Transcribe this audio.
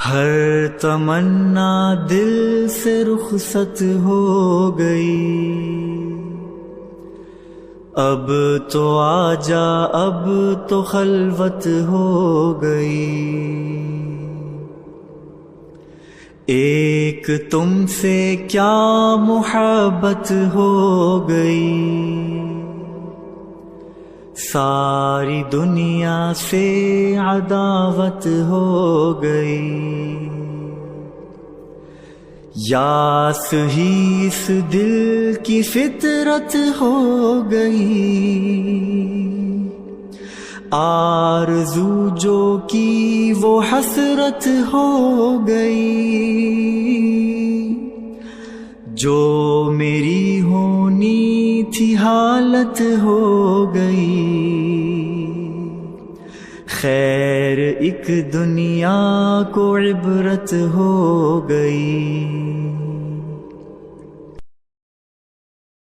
ہر تمنا دل سے رخصت ہو گئی، اب تو آجا اب تو خلوت ہو گئی، ایک تم سے کیا محبت ہو گئی، ساری دنیا سے عداوت ہو گئی، یاس ہی اس دل کی فطرت ہو گئی، آرزو جو کی وہ حسرت ہو گئی، جو میری ہونی تھی حالت ہو گئی، خیر ایک دنیا کو عبرت ہو گئی۔